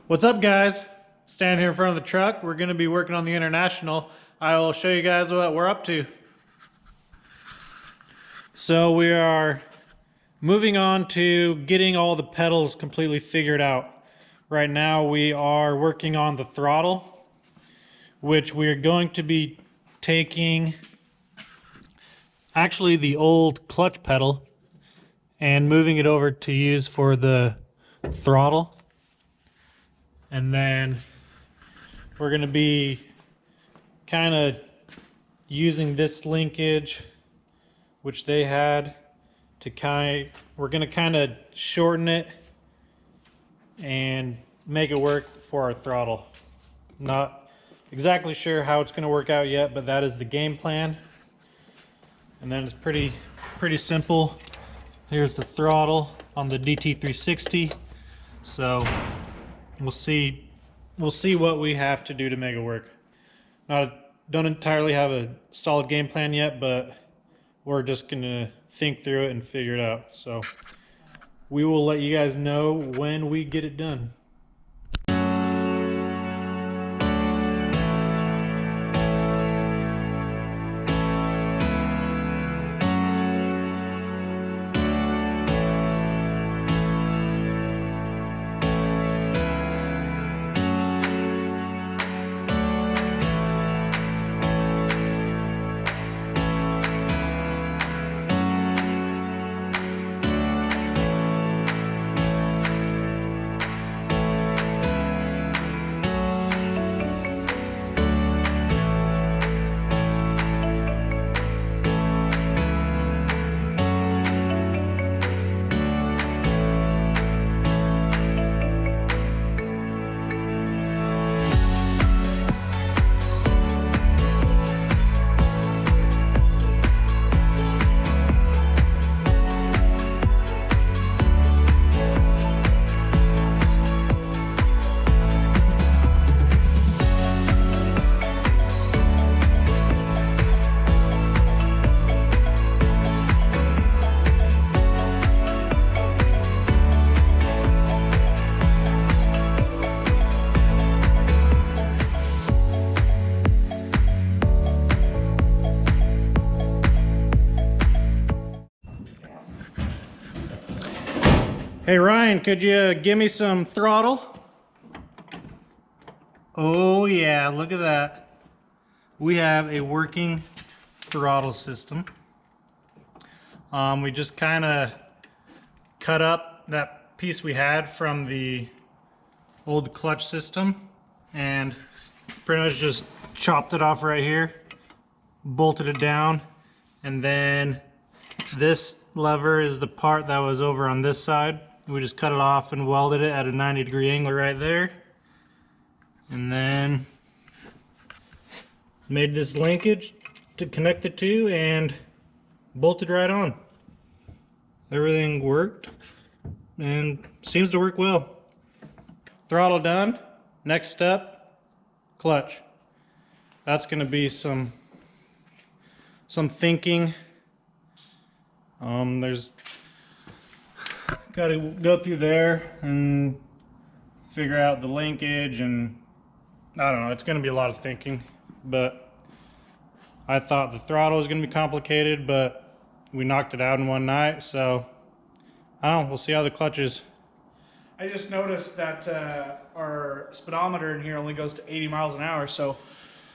What's up, guys? Standing here in front of the truck. We're going to be working on the International. I will show you guys what we're up to. So we are moving on to getting all the pedals completely figured out. Right now we are working on the throttle, which we are going to be taking actually the old clutch pedal and moving it over to use for the throttle. And then we're going to be kind of using this linkage, which they had, to we're going to kind of shorten it and make it work for our throttle. Not exactly sure how it's going to work out yet, but that is the game plan. And then it's pretty simple. Here's the throttle on the Dt360. So we'll see what we have to do to make it work. Don't entirely have a solid game plan yet, but we're just gonna think through it and figure it out. So we will let you guys know when we get it done. Hey Ryan, could you give me some throttle? Oh yeah, look at that. We have a working throttle system. We just kind of cut up that piece we had from the old clutch system and pretty much just chopped it off right here, bolted it down, and then this lever is the part that was over on this side. We just cut it off and welded it at a 90-degree angle right there. And then made this linkage to connect the two and bolted right on. Everything worked and seems to work well. Throttle done. Next step, clutch. That's going to be some thinking. There's got to go through there and figure out the linkage, and I don't know, it's going to be a lot of thinking. But I thought the throttle was going to be complicated, but we knocked it out in one night, so I don't know, we'll see how the clutch is. I just noticed that our speedometer in here only goes to 80 miles an hour, so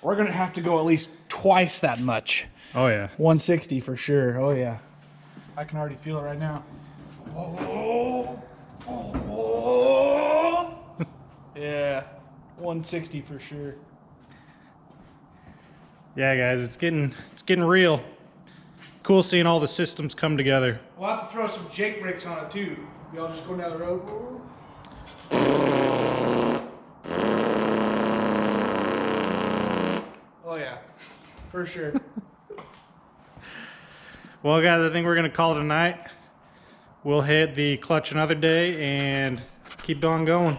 we're going to have to go at least twice that much. Oh yeah. 160 for sure. Oh yeah. I can already feel it right now. Oh, oh. Yeah, 160 for sure. Yeah, guys, it's getting real. Cool seeing all the systems come together. We'll have to throw some Jake brakes on it too. We all just go down the road. Oh yeah, for sure. Well, guys, I think we're gonna call it a night. We'll hit the clutch another day and keep on going.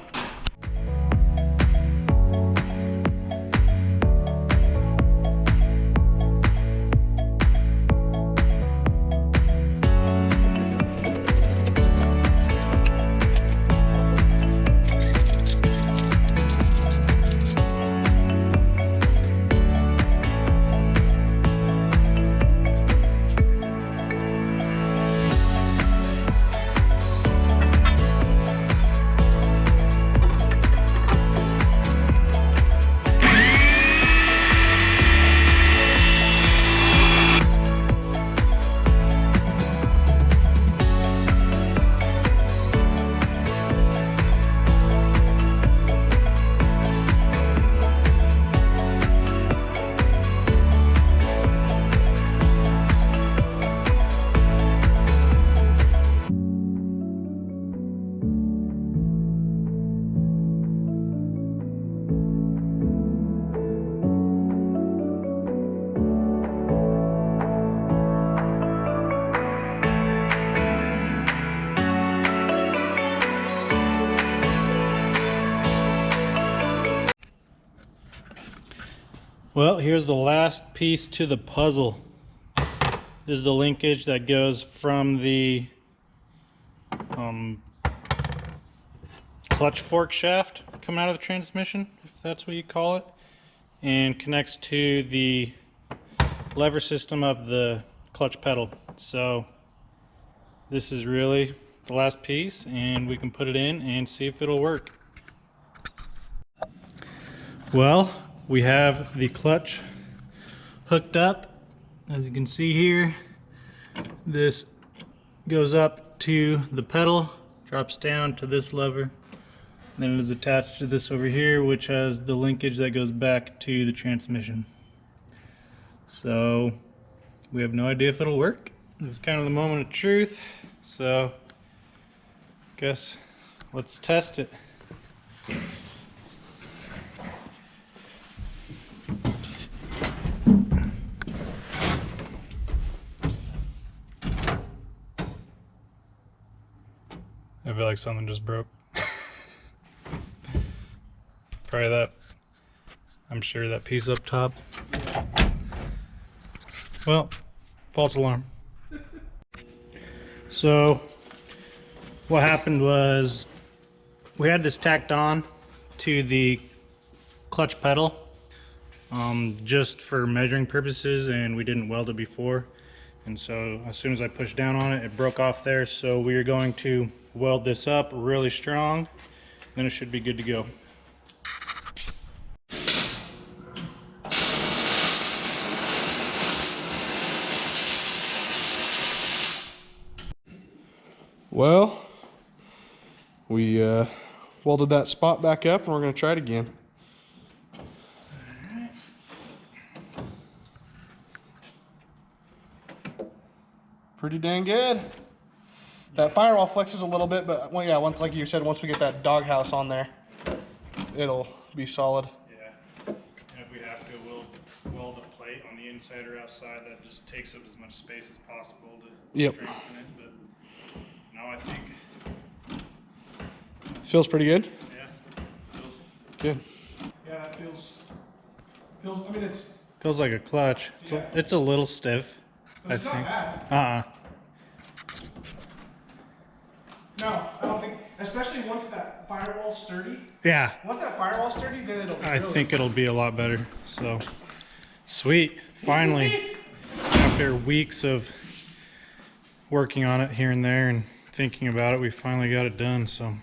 Well, here's the last piece to the puzzle. This is the linkage that goes from the clutch fork shaft coming out of the transmission, if that's what you call it, and connects to the lever system of the clutch pedal. So this is really the last piece, and we can put it in and see if it'll work. Well, we have the clutch hooked up. As you can see here, this goes up to the pedal, drops down to this lever, then it is attached to this over here, which has the linkage that goes back to the transmission. So we have no idea if it'll work. This is kind of the moment of truth, so guess let's test it. I feel like something just broke. Probably that, I'm sure, that piece up top. Well, false alarm. So what happened was we had this tacked on to the clutch pedal just for measuring purposes, and we didn't weld it before. And so as soon as I pushed down on it, it broke off there. So we are going to weld this up really strong, then it should be good to go. Well, we welded that spot back up, and we're going to try it again. Pretty dang good. That firewall flexes a little bit, but well, yeah, once, like you said, once we get that doghouse on there, it'll be solid. Yeah, and if we have to, we'll weld a plate on the inside or outside that just takes up as much space as possible to strengthen it. But no, I think feels pretty good. Yeah, feels good. Yeah, it feels. I mean, it's feels like a clutch. It's a little stiff. It's not bad. No, I don't think, especially once that firewall's sturdy. Yeah. Once that firewall's sturdy, then it'll be I think it'll be a lot better. So, sweet. Finally, after weeks of working on it here and there and thinking about it, we finally got it done. So, all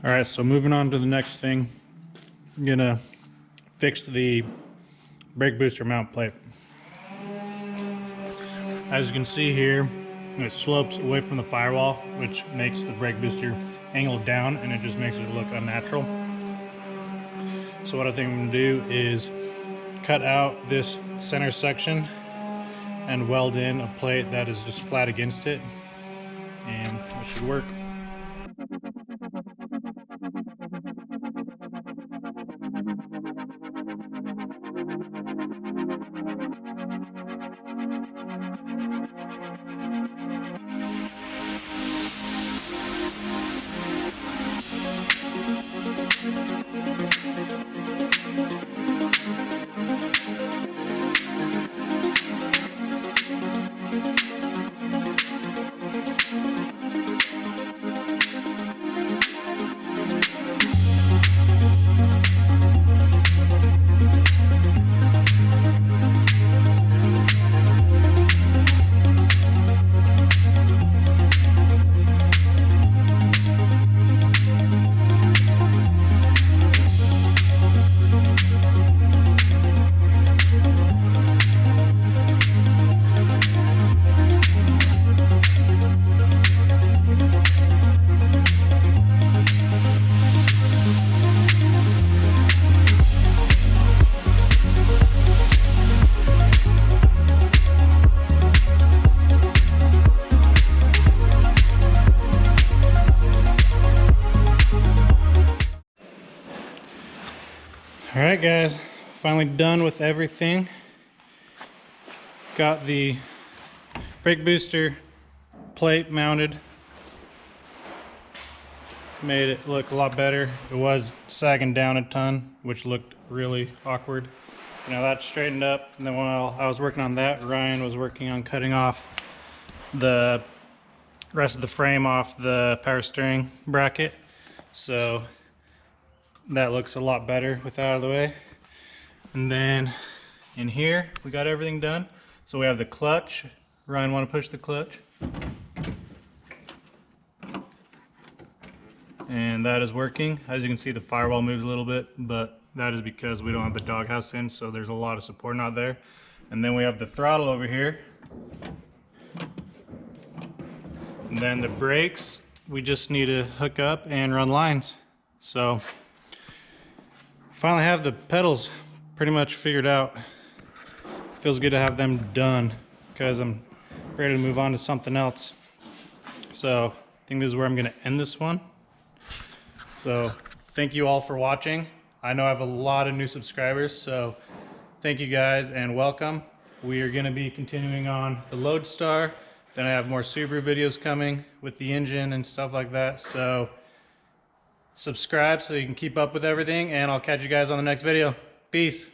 right. So moving on to the next thing, I'm gonna fix the brake booster mount plate. As you can see here, it slopes away from the firewall, which makes the brake booster angle down, and it just makes it look unnatural. So what I think I'm going to do is cut out this center section and weld in a plate that is just flat against it, and it should work. Alright guys, finally done with everything. Got the brake booster plate mounted. made it look a lot better. It was sagging down a ton, which looked really awkward. Now that's straightened up, and then while I was working on that, Ryan was working on cutting off the rest of the frame off the power steering bracket. So that looks a lot better with that out of the way. And then in here, we got everything done. So we have the clutch. Ryan, want to push the clutch? And that is working. As you can see, the firewall moves a little bit, but that is because we don't have the doghouse in, so there's a lot of support out there. And then we have the throttle over here. And then the brakes, we just need to hook up and run lines. So finally have the pedals pretty much figured out. Feels good to have them done because I'm ready to move on to something else. So I think this is where I'm going to end this one. So thank you all for watching. I know I have a lot of new subscribers, so thank you guys and welcome. We are going to be continuing on the Loadstar. Then I have more Subaru videos coming with the engine and stuff like that. So subscribe so you can keep up with everything, and I'll catch you guys on the next video. Peace.